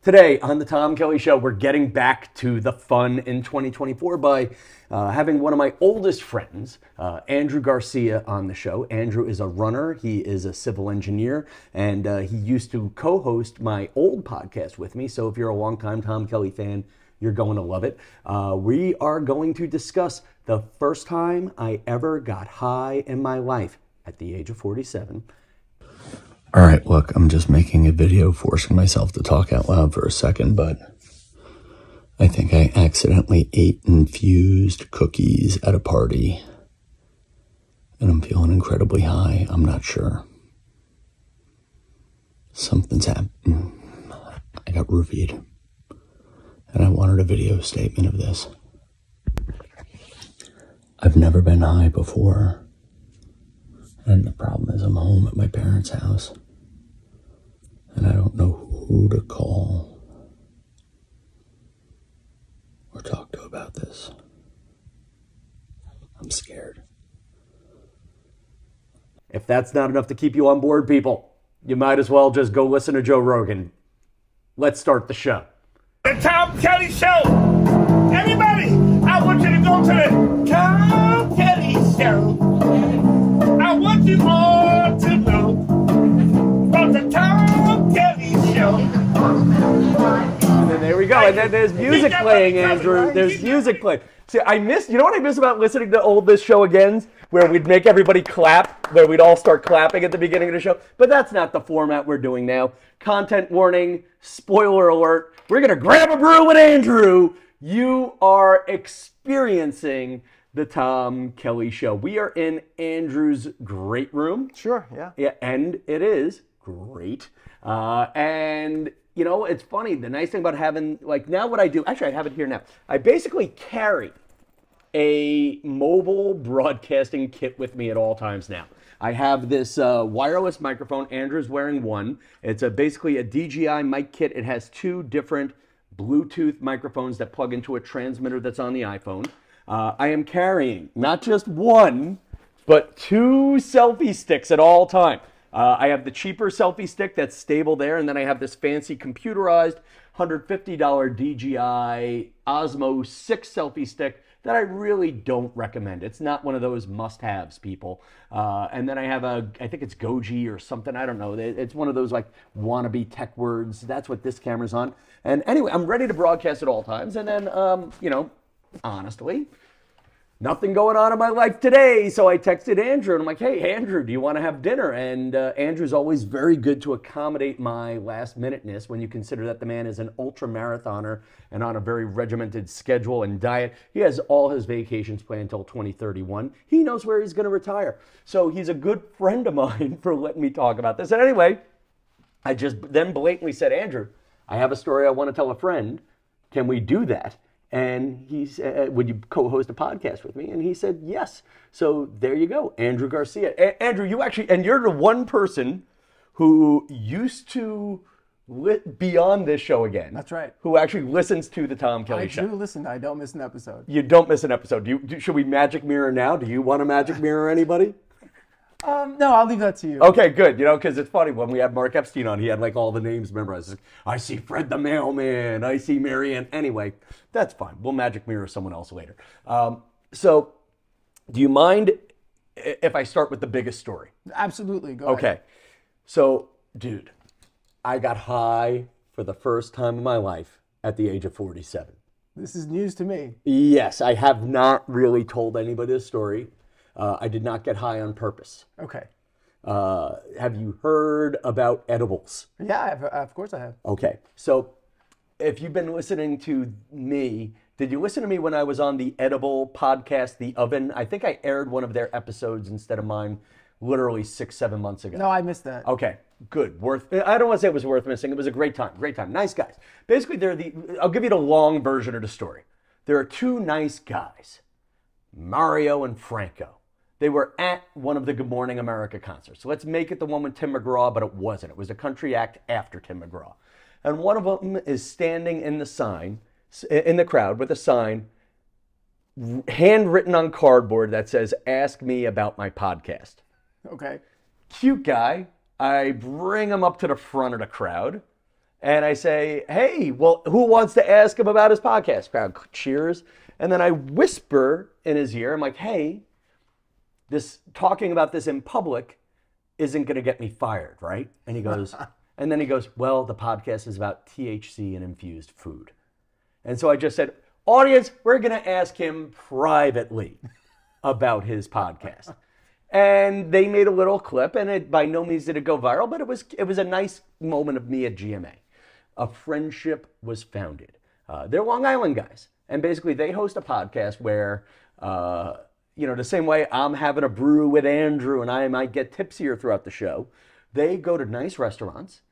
Today on the Tom Kelly Show, we're getting back to the fun in 2024 by having one of my oldest friends, Andrew Garcia, on the show. Andrew is a runner, he is a civil engineer, and he used to co-host my old podcast with me. So if you're a longtime Tom Kelly fan, you're going to love it. We are going to discuss the first time I ever got high in my life at the age of 47. All right, look, I'm just making a video forcing myself to talk out loud for a second, but I think I accidentally ate infused cookies at a party, and I'm feeling incredibly high. I'm not sure. Something's happened. I got roofied, and I wanted a video statement of this. I've never been high before. And the problem is I'm home at my parents' house, and I don't know who to call or talk to about this. I'm scared. If that's not enough to keep you on board, people, you might as well just go listen to Joe Rogan. Let's start the show. The Tom Kelly Show. Everybody, I want you to go to the Tom Kelly Show. I want you all to know about the Tom Kelly Show. And there we go. And then there's music playing, Andrew. There's music playing. See, you know what I miss about listening to this show again? Where we'd make everybody clap, where we'd all start clapping at the beginning of the show. But that's not the format we're doing now. Content warning, spoiler alert. We're going to grab a brew with Andrew. You are experiencing the Tom Kelly Show. We are in Andrew's great room. Sure, yeah. Yeah, and it is great. And, you know, it's funny. The nice thing about having, like, now what I do, actually, I have it here now. I basically carry a mobile broadcasting kit with me at all times now. I have this wireless microphone. Andrew's wearing one. It's basically a DJI mic kit. It has two different Bluetooth microphones that plug into a transmitter that's on the iPhone. I am carrying not just one, but two selfie sticks at all time. I have the cheaper selfie stick that's stable there, and then I have this fancy computerized $150 DJI Osmo 6 selfie stick that I really don't recommend. It's not one of those must-haves, people. And then I have I think it's Goji or something, I don't know. It's one of those like wannabe tech words. That's what this camera's on. And anyway, I'm ready to broadcast at all times. And then, you know, honestly, nothing going on in my life today. So I texted Andrew and I'm like, hey, Andrew, do you want to have dinner? And Andrew's always very good to accommodate my last minuteness when you consider that the man is an ultra marathoner and on a very regimented schedule and diet. He has all his vacations planned until 2031. He knows where he's going to retire. So he's a good friend of mine for letting me talk about this. And anyway, I just then blatantly said, Andrew, I have a story I want to tell a friend. Can we do that? And he said, would you co-host a podcast with me? And he said, yes. So there you go, Andrew Garcia. Andrew, you actually, and you're the one person who used to be on this show again. That's right. Who actually listens to the Tom Kelly Show. I do listen. I don't miss an episode. You don't miss an episode. Should we magic mirror now? Do you want to magic mirror anybody? No, I'll leave that to you. Okay, good. You know, because it's funny, when we had Mark Epstein on, he had like all the names memorized. I see Fred the Mailman. I see Marianne. Anyway, that's fine. We'll magic mirror someone else later. So, do you mind if I start with the biggest story? Absolutely. Go Okay. ahead. So, dude, I got high for the first time in my life at the age of 47. This is news to me. Yes, I have not really told anybody this story. I did not get high on purpose. Okay. Have you heard about edibles? Yeah, of course I have. Okay. So if you've been listening to me, did you listen to me when I was on the edible podcast, The Oven? I think I aired one of their episodes instead of mine literally 6-7 months ago. No, I missed that. Okay, good. I don't want to say it was worth missing. It was a great time. Great time. Nice guys. Basically, I'll give you the long version of the story. There are two nice guys, Mario and Franco. They were at one of the Good Morning America concerts. So let's make it the one with Tim McGraw, but it wasn't. It was a country act after Tim McGraw. And one of them is standing in the crowd with a sign handwritten on cardboard that says, "Ask me about my podcast." Okay. Cute guy. I bring him up to the front of the crowd. And I say, hey, well, who wants to ask him about his podcast? Crowd cheers. And then I whisper in his ear, I'm like, hey, this talking about this in public isn't going to get me fired, right? And he goes, and then he goes, well, the podcast is about THC and infused food. And so I just said, audience, we're going to ask him privately about his podcast. And they made a little clip, and it by no means did it go viral, but it was a nice moment of me at GMA. A friendship was founded. They're Long Island guys, and basically they host a podcast where, the same way I'm having a brew with Andrew and I might get tipsier throughout the show, they go to nice restaurants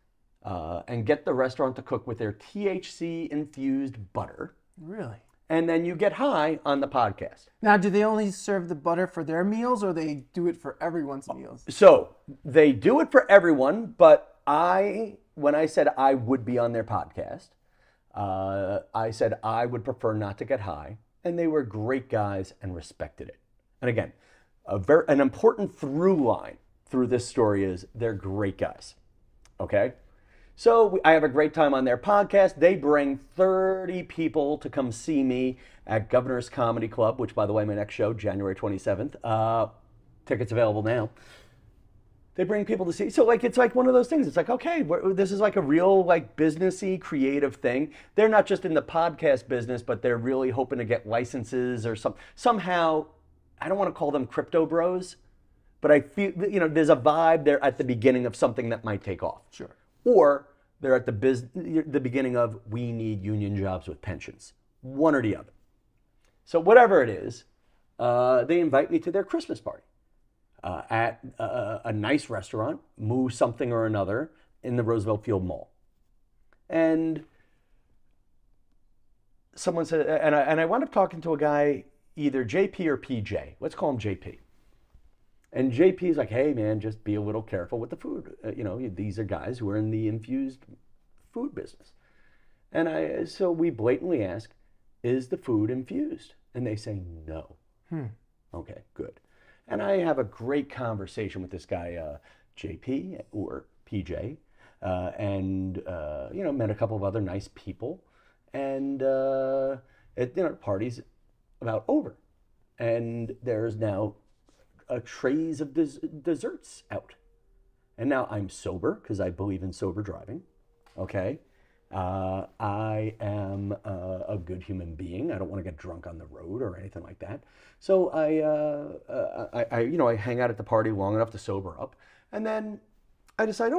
and get the restaurant to cook with their THC-infused butter. Really? And then you get high on the podcast. Now, do they only serve the butter for their meals, or they do it for everyone's meals? So they do it for everyone, but when I said I would be on their podcast, I said I would prefer not to get high, and they were great guys and respected it. And again, an important through line through this story is they're great guys. Okay? So I have a great time on their podcast. They bring 30 people to come see me at Governor's Comedy Club, which, by the way, my next show, January 27th. Tickets available now. They bring people to see. So it's like one of those things. It's like, okay, this is like a real businessy, creative thing. They're not just in the podcast business, but they're really hoping to get licenses or somehow. I don't want to call them crypto bros, but I feel there's a vibe there at the beginning of something that might take off. Sure. Or they're at the beginning of we need union jobs with pensions. One or the other. So whatever it is, they invite me to their Christmas party at a nice restaurant, Moo something or another, in the Roosevelt Field Mall. And someone said, and I wound up talking to a guy, either JP or PJ. Let's call him JP. And JP's like, hey, man, just be a little careful with the food. These are guys who are in the infused food business. And so we blatantly ask, is the food infused? And they say no. Okay, good. And I have a great conversation with this guy, JP or PJ, and met a couple of other nice people. And party's about over. And there's now trays of desserts out. And now I'm sober because I believe in sober driving. Okay. I am a good human being. I don't want to get drunk on the road or anything like that. So I hang out at the party long enough to sober up. And then I decide,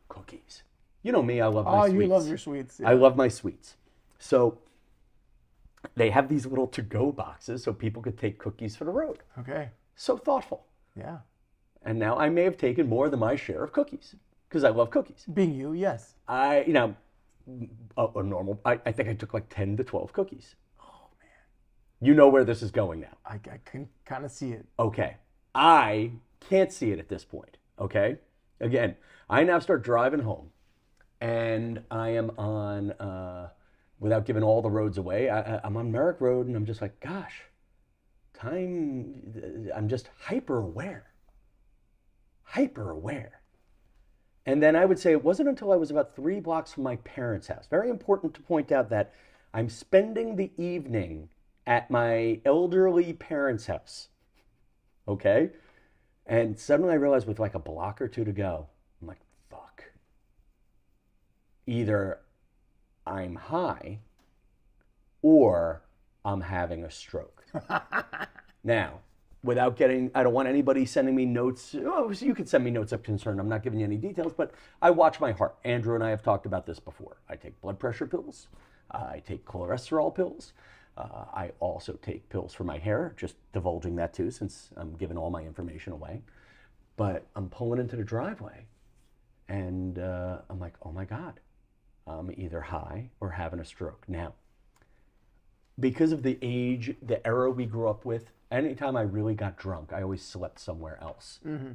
cookies. You know me, I love my sweets. Oh, you love your sweets. Yeah. I love my sweets. So they have these little to-go boxes so people could take cookies for the road. Okay. So thoughtful. Yeah. And now I may have taken more than my share of cookies because I love cookies. Being you, yes. A normal, I think I took 10 to 12 cookies. Oh, man. You know where this is going now. I can kind of see it. Okay. I can't see it at this point. Okay. Again, I now start driving home and I am on, without giving all the roads away, I'm on Merrick Road and I'm just like, gosh, I'm just hyper aware. And then I would say it wasn't until I was about 3 blocks from my parents' house. Very important to point out that I'm spending the evening at my elderly parents' house. Okay? And suddenly I realized with a block or two to go, I'm like, fuck. Either I'm high or I'm having a stroke. Now, without I don't want anybody sending me notes. Oh, you can send me notes of concern. I'm not giving you any details, but I watch my heart. Andrew and I have talked about this before. I take blood pressure pills. I take cholesterol pills. I also take pills for my hair, just divulging that too, since I'm giving all my information away. But I'm pulling into the driveway, and I'm like, oh my God, I'm either high or having a stroke. Now, because of the age, the era we grew up with, anytime I really got drunk, I always slept somewhere else. Mm-hmm.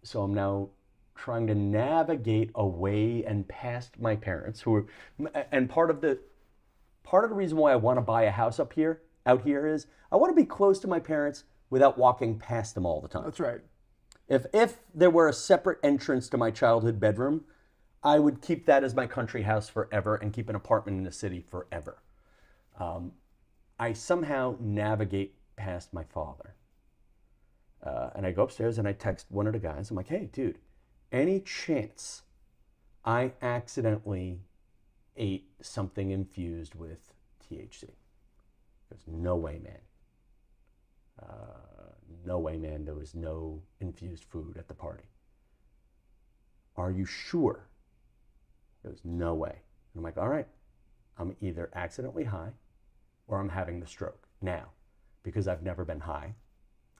So I'm now trying to navigate away and past my parents, and part of the reason why I want to buy a house out here is I want to be close to my parents without walking past them all the time. That's right. If there were a separate entrance to my childhood bedroom, I would keep that as my country house forever and keep an apartment in the city forever. I somehow navigate past my father. And I go upstairs and I text one of the guys. I'm like, hey, dude, any chance I accidentally ate something infused with THC? He goes, no way, man. No way, man. There was no infused food at the party. Are you sure? He goes, no way. And I'm like, all right. I'm either accidentally high or I'm having the stroke. Now, because I've never been high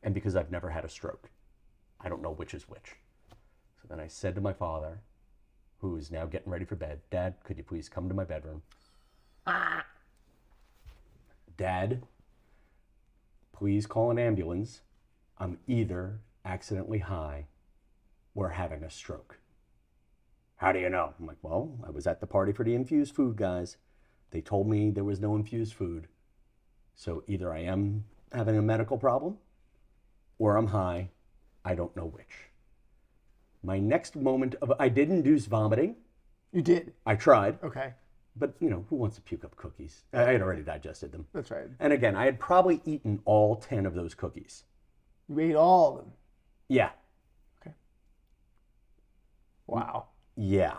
and because I've never had a stroke, I don't know which is which. So then I said to my father, who is now getting ready for bed, Dad, could you please come to my bedroom? Dad, please call an ambulance. I'm either accidentally high or having a stroke. How do you know? I'm like, well, I was at the party for the infused food guys. They told me there was no infused food. So either I am having a medical problem or I'm high. I don't know which. My next moment of, I did induce vomiting. You did? I tried. Okay. But, you know, who wants to puke up cookies? I had already digested them. That's right. And again, I had probably eaten all 10 of those cookies. You ate all of them? Yeah. Okay. Wow. Yeah.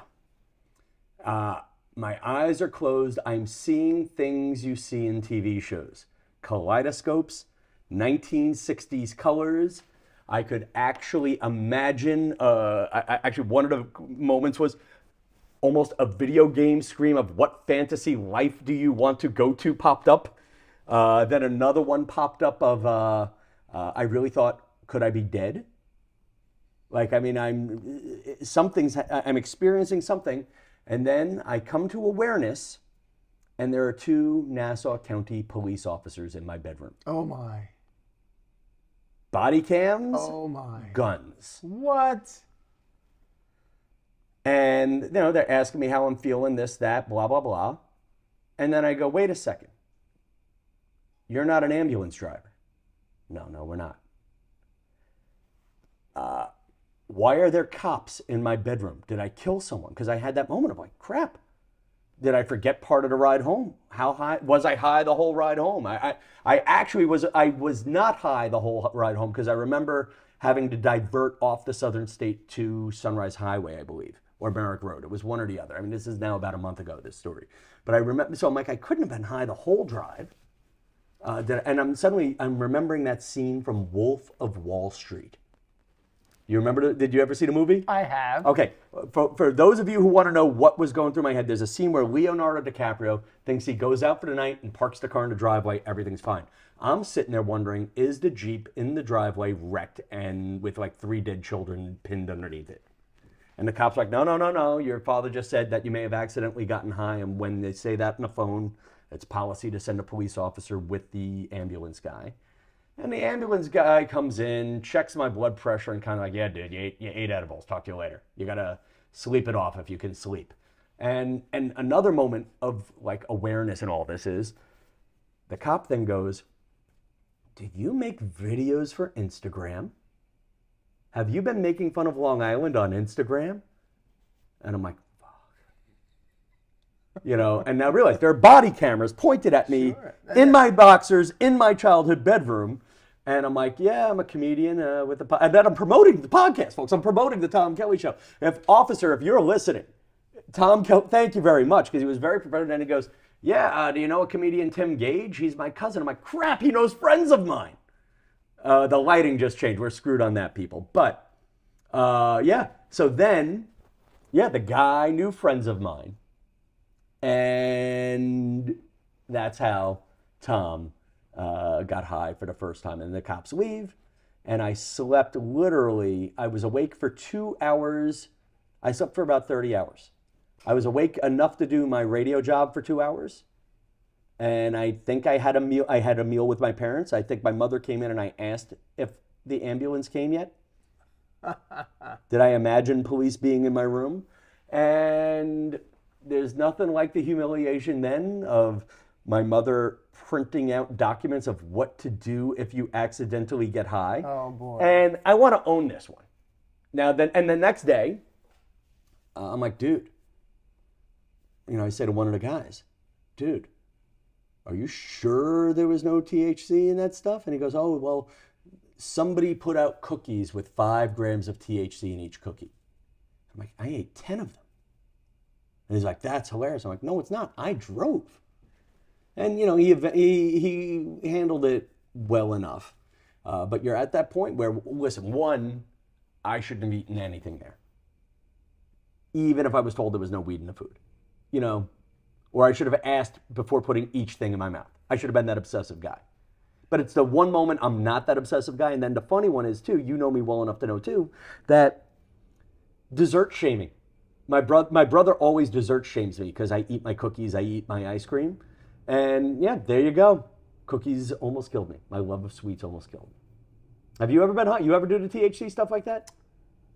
My eyes are closed. I'm seeing things you see in TV shows. Kaleidoscopes, 1960s colors. I could actually imagine, actually one of the moments was almost a video game scream of what fantasy life do you want to go to popped up. Then another one popped up of, I really thought, could I be dead? Like, I mean, I'm experiencing something, and then I come to awareness, and there are 2 Nassau County police officers in my bedroom. Oh my. Body cams, Oh my. guns. What? And, you know, they're asking me how I'm feeling, this, that, blah, blah, blah. And then I go, wait a second. You're not an ambulance driver. No, we're not. Why are there cops in my bedroom? Did I kill someone? Because I had that moment of like, crap. Did I forget part of the ride home? How high? Was I high the whole ride home? I actually was not high the whole ride home because I remember having to divert off the Southern State to Sunrise Highway, I believe, or Merrick Road. It was one or the other. I mean, this is now about a month ago, this story. But I remember, so I'm like, I couldn't have been high the whole drive. And I'm remembering that scene from Wolf of Wall Street. You remember, did you ever see the movie? I have. Okay, for those of you who want to know what was going through my head, there's a scene where Leonardo DiCaprio thinks he goes out for the night and parks the car in the driveway, everything's fine. I'm sitting there wondering, is the Jeep in the driveway wrecked and with like 3 dead children pinned underneath it? And the cop's like, no, your father just said that you may have accidentally gotten high, and when they say that on the phone, it's policy to send a police officer with the ambulance guy. And the ambulance guy comes in, checks my blood pressure, and kind of like, yeah, dude, you ate edibles. Talk to you later. You got to sleep it off if you can sleep. And another moment of like awareness in all this is the cop then goes, did you make videos for Instagram? Have you been making fun of Long Island on Instagram? And I'm like, you know, and now I realize there are body cameras pointed at me in my boxers in my childhood bedroom. And I'm like, yeah, I'm a comedian with the and then I'm promoting the podcast, folks. I'm promoting the Tom Kelly Show. If you're listening, Tom Kelly, thank you very much, because he was very professional. And he goes, yeah, do you know a comedian, Tim Gage? He's my cousin. I'm like, crap, he knows friends of mine. The lighting just changed. We're screwed on that, people. But yeah, so then, yeah, the guy knew friends of mine. And that's how Tom got high for the first time. And the cops leave, and I slept literally, I was awake for 2 hours. I slept for about 30 hours. I was awake enough to do my radio job for 2 hours. And I think I had a meal with my parents. I think my mother came in and I asked if the ambulance came yet. Did I imagine police being in my room? And there's nothing like the humiliation then of my mother printing out documents of what to do if you accidentally get high. Oh, boy. And I want to own this one. Now then, and the next day, I'm like, dude, I say to one of the guys, dude, are you sure there was no THC in that stuff? And he goes, oh, well, somebody put out cookies with 5 grams of THC in each cookie. I'm like, I ate 10 of them. And he's like, that's hilarious. I'm like, no, it's not. I drove. And, he handled it well enough. But you're at that point where, listen, one, I shouldn't have eaten anything there. Even if I was told there was no weed in the food. Or I should have asked before putting each thing in my mouth. I should have been that obsessive guy. But it's the one moment I'm not that obsessive guy. And then the funny one is, too, you know me well enough to know, too, that dessert shaming. My brother always dessert shames me because I eat my cookies, I eat my ice cream. And yeah, there you go. Cookies almost killed me. My love of sweets almost killed me. Have you ever been hot? You ever do the THC stuff like that?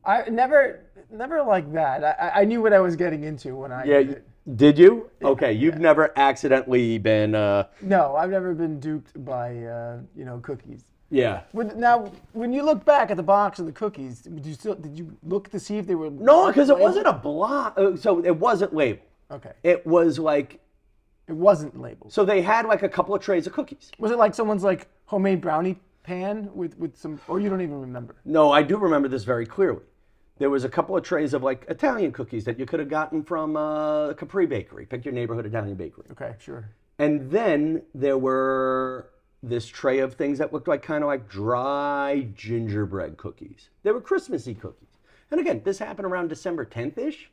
I never like that. I knew what I was getting into when I did it. Did you? Okay, you've never accidentally been... No, I've never been duped by, cookies. Yeah. Now, when you look back at the box of the cookies, did you look to see if they were... No, because it wasn't a block. So it wasn't labeled. Okay. It was like... It wasn't labeled. So they had like a couple of trays of cookies. Was it like someone's like homemade brownie pan with some... Or you don't even remember? No, I do remember this very clearly. There was a couple of trays of like Italian cookies that you could have gotten from Capri Bakery. Pick your neighborhood Italian bakery. Okay, sure. And then there were this tray of things that looked like kind of like dry gingerbread cookies. They were Christmassy cookies. And again, this happened around December 10th-ish.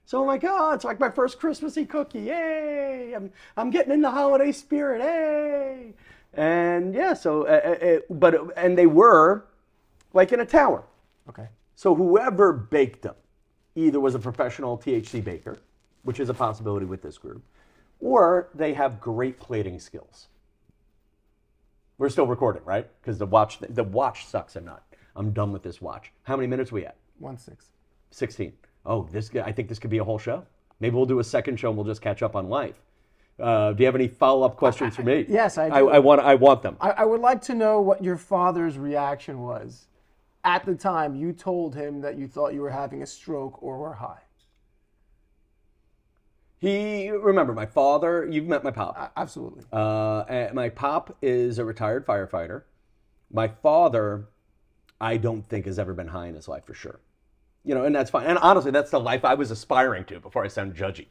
So I'm like, oh, it's like my first Christmassy cookie. Yay! I'm getting in the holiday spirit. Hey! And yeah, so, and they were like in a tower. Okay. So whoever baked them either was a professional THC baker, which is a possibility with this group, or they have great plating skills. We're still recording, right? Because the watch sucks. I'm done with this watch. How many minutes are we at? 1:06. 16. Oh, I think this could be a whole show. Maybe we'll do a second show and we'll just catch up on life. Do you have any follow-up questions for me? Yes, I do. I want them. I would like to know what your father's reaction was at the time you told him that you thought you were having a stroke or were high. Remember, my father, you've met my pop. Absolutely. My pop is a retired firefighter. My father, I don't think has ever been high in his life for sure. And that's fine. And honestly, that's the life I was aspiring to before I sound judgy.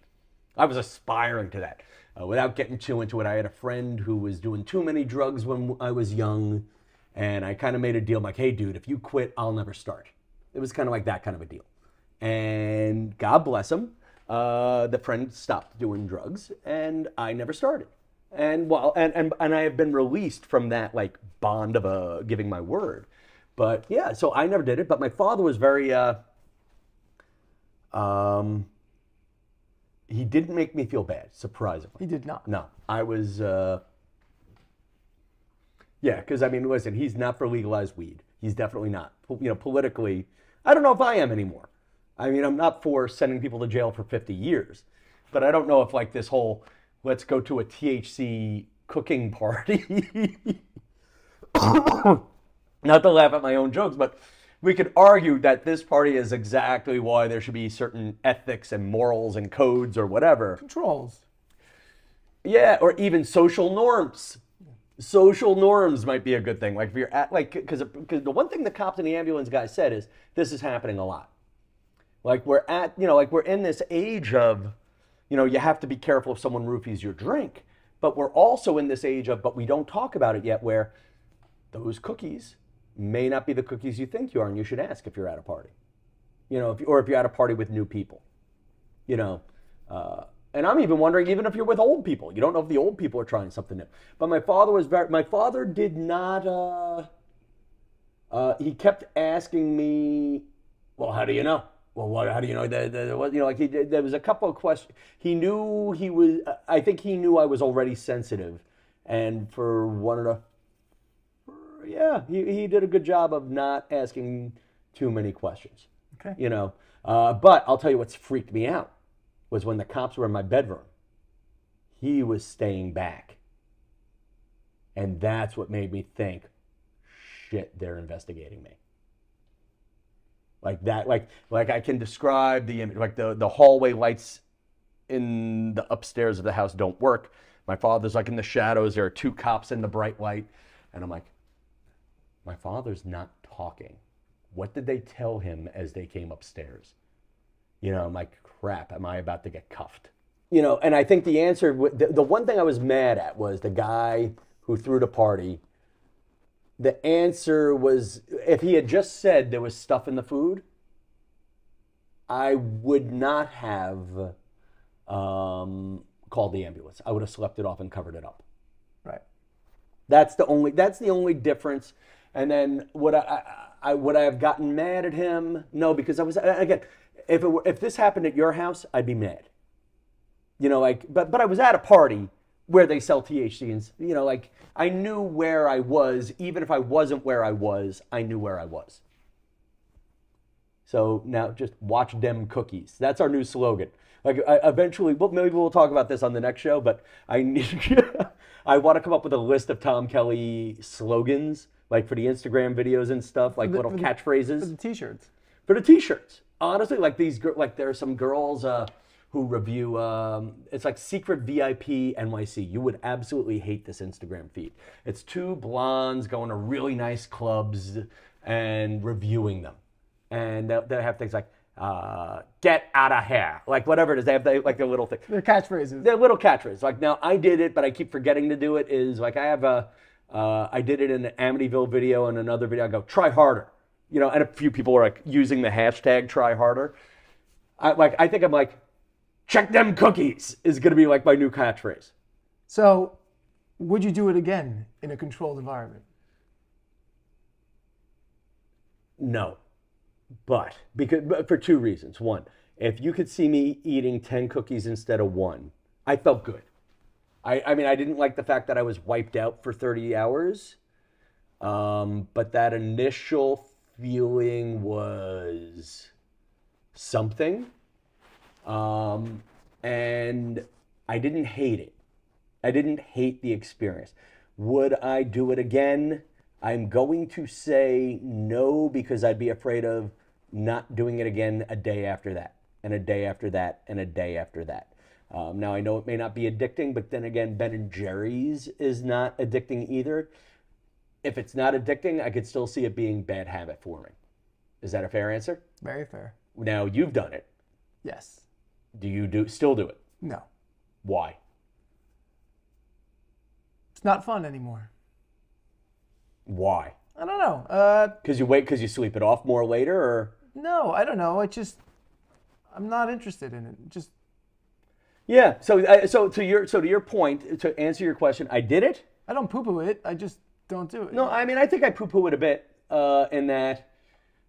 I was aspiring to that. Without getting too into it, I had a friend who was doing too many drugs when I was young. And I kind of made a deal. I'm like, hey, dude, if you quit, I'll never start. It was kind of like that kind of a deal. And God bless him. The friend stopped doing drugs and I never started. And I have been released from that like bond of giving my word. But yeah, so I never did it. But my father was very, he didn't make me feel bad, surprisingly. He did not. No, I was, yeah, because I mean, listen, he's not for legalized weed. He's definitely not. Politically, I don't know if I am anymore. I mean, I'm not for sending people to jail for 50 years. But I don't know if like this whole, let's go to a THC cooking party. Not to laugh at my own jokes, but we could argue that this party is exactly why there should be certain ethics and morals and codes or whatever. Controls. Yeah, or even social norms. Social norms might be a good thing. Like if you're at because the one thing the cops and the ambulance guys said is this is happening a lot. Like we're at we're in this age of you have to be careful if someone roofies your drink, but we're also in this age of but we don't talk about it yet where those cookies may not be the cookies you think you are, and you should ask if you're at a party, if you're at a party with new people, and I'm even wondering, even if you're with old people, you don't know if the old people are trying something new. But my father did not, he kept asking me, well, how do you know? Well, how do you know there was a couple of questions. He knew I think he knew I was already sensitive. And for one of the, yeah, he did a good job of not asking too many questions. Okay. But I'll tell you what's freaked me out was when the cops were in my bedroom. He was staying back. And that's what made me think, shit, they're investigating me. Like that, like I can describe the image, like the hallway lights in the upstairs of the house don't work. My father's like in the shadows. There are two cops in the bright light. And I'm like, my father's not talking. What did they tell him as they came upstairs? You know, I'm like, crap, am I about to get cuffed? You know, and I think the answer, the one thing I was mad at was the guy who threw the party. The answer was, if he had just said there was stuff in the food, I would not have called the ambulance. I would have slept it off and covered it up. Right. That's the only difference. And then would I have gotten mad at him? No, because I was, again, if this happened at your house, I'd be mad. You know, like, but I was at a party where they sell THC, and you know, like, I knew where I was. Even if I wasn't where I was, I knew where I was. So now just watch them cookies. That's our new slogan. Like, eventually, well, maybe we'll talk about this on the next show, but I want to come up with a list of Tom Kelly slogans, like for the Instagram videos and stuff, like little catchphrases. For the t-shirts. For the t-shirts. Honestly, like like there are some girls who review, it's like Secret VIP NYC. You would absolutely hate this Instagram feed. It's two blondes going to really nice clubs and reviewing them. And they have things like, get out of here. Like whatever it is, they have like their little thing. Their catchphrases. Their little catchphrases. Like, now I did it, but I keep forgetting to do it, is like I have I did it in an Amityville video and another video. I go, try harder. You know, and a few people are like using the hashtag try harder. I think I'm like, check them cookies is going to be like my new catchphrase. So, would you do it again in a controlled environment? No, but for two reasons. One, if you could see me eating 10 cookies instead of one, I felt good. I mean, I didn't like the fact that I was wiped out for 30 hours, but that initial feeling was something. And I didn't hate it. I didn't hate the experience. Would I do it again? I'm going to say no, because I'd be afraid of not doing it again a day after that, and a day after that, and a day after that. Now, I know it may not be addicting, but then again, Ben & Jerry's is not addicting either. If it's not addicting, I could still see it being bad habit forming. Is that a fair answer? Very fair. Now, you've done it. Yes. Do you still do it? No. Why? It's not fun anymore. Why? I don't know. Because you sleep it off more later, or? No, I don't know. I'm not interested in it. Yeah. So to your point, to answer your question, I did it. I don't poo-poo it. I just don't do it. No, I mean, I think I poo-poo it a bit in that.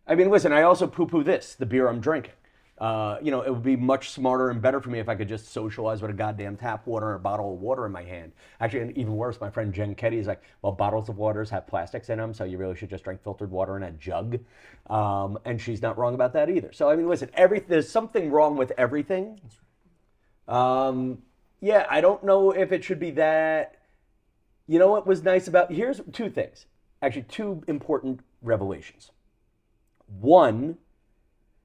I mean, listen, I also poo-poo the beer I'm drinking. You know, it would be much smarter and better for me if I could just socialize with a goddamn tap water or a bottle of water in my hand. Actually, and even worse, my friend Jen Ketty is like, well, bottles of waters have plastics in them, so you really should just drink filtered water in a jug. And she's not wrong about that either. So, I mean, listen, there's something wrong with everything. Yeah, I don't know if it should be that. You know what was nice about, here's two things. Actually, two important revelations. One,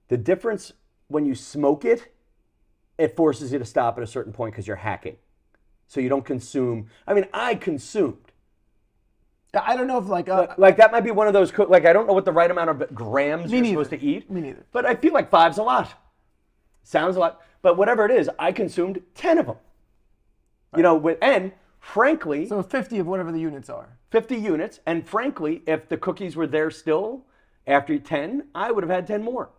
the difference when you smoke it, it forces you to stop at a certain point because you're hacking. So you don't consume. I mean, I consumed. I don't know if like that might be one of those, like, I don't know what the right amount of grams you're supposed to eat. Me neither. But I feel like 5's a lot. Sounds a lot. But whatever it is, I consumed 10 of them. Right. You know, and frankly. So 50 of whatever the units are. 50 units. And frankly, if the cookies were there still after 10, I would have had 10 more.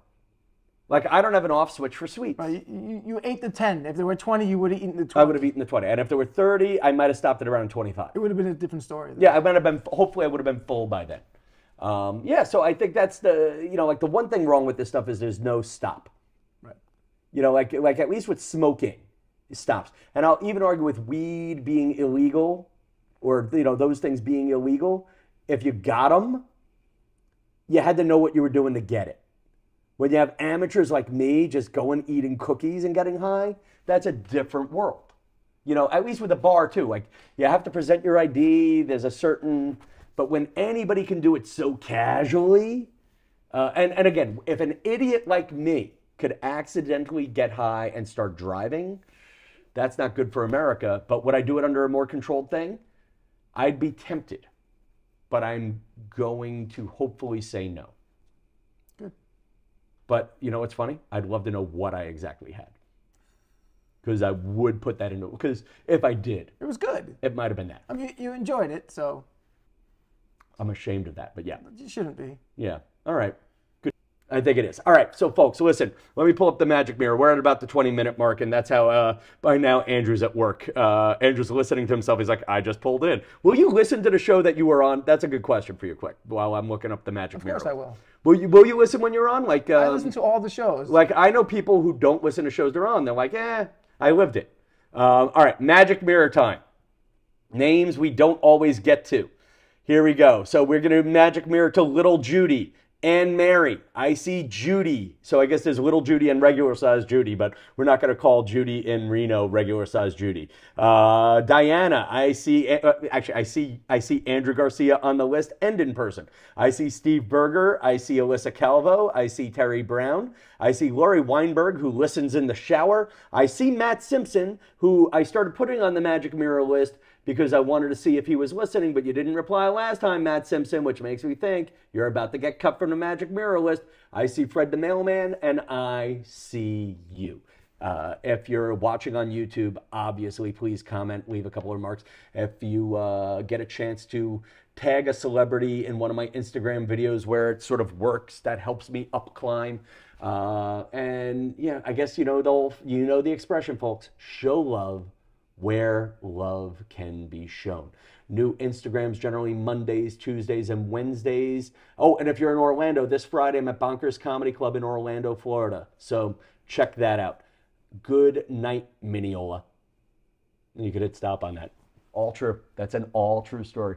Like, I don't have an off switch for sweets. Right, you ate the 10. If there were 20, you would have eaten the 20. I would have eaten the 20. And if there were 30, I might have stopped at around 25. It would have been a different story. Yeah, I might have been, hopefully I would have been full by then. Yeah, so I think that's the, you know, like the one thing wrong with this stuff is there's no stop. Right. You know, like at least with smoking, it stops. And I'll even argue with weed being illegal, or, you know, those things being illegal. If you got them, you had to know what you were doing to get it. When you have amateurs like me just going eating cookies and getting high, that's a different world. You know, at least with a bar too. Like, you have to present your ID. There's a certain, but when anybody can do it so casually, and again, if an idiot like me could accidentally get high and start driving, That's not good for America. But would I do it under a more controlled thing? I'd be tempted. But I'm going to hopefully say no. Good. But you know what's funny? I'd love to know what I exactly had. Because I would put that into, because if I did, It was good. it might have been that. I mean, you enjoyed it, so I'm ashamed of that, but yeah. you shouldn't be. Yeah. All right. Good. I think it is. All right. So, folks, listen, let me pull up the magic mirror. We're at about the 20-minute mark, and that's how, by now, Andrew's at work. Andrew's listening to himself. He's like, I just pulled in. Will you listen to the show that you were on? That's a good question for you, quick, while I'm looking up the magic mirror. Of course I will. Will you listen when you're on? Like, I listen to all the shows. like, I know people who don't listen to shows they're on. They're like, I lived it. All right, magic mirror time. Names we don't always get to. Here we go. So we're going to magic mirror to Little Judy and Mary. I see Judy. So I guess there's Little Judy and regular size Judy, but we're not going to call Judy in Reno regular size Judy. Diana, I see. Actually, I see Andrew Garcia on the list and in person. I see Steve Berger. I see Alyssa Calvo. I see Terry Brown. I see Lori Weinberg, who listens in the shower. I see Matt Simpson, who I started putting on the magic mirror list because I wanted to see if he was listening, but you didn't reply last time, Matt Simpson, which makes me think you're about to get cut from the magic mirror list. I see Fred the Mailman, and I see you. If you're watching on YouTube, obviously, please comment, leave a couple of remarks. If you get a chance to tag a celebrity in one of my Instagram videos where it sort of works, that helps me up climb. And yeah, I guess you know the expression, folks. Show love where love can be shown. New Instagrams generally Mondays, Tuesdays, and Wednesdays. Oh, and if you're in Orlando, this Friday I'm at Bonkers Comedy Club in Orlando, Florida. So check that out. Good night, Mineola. You could hit stop on that. All true. That's an all true story.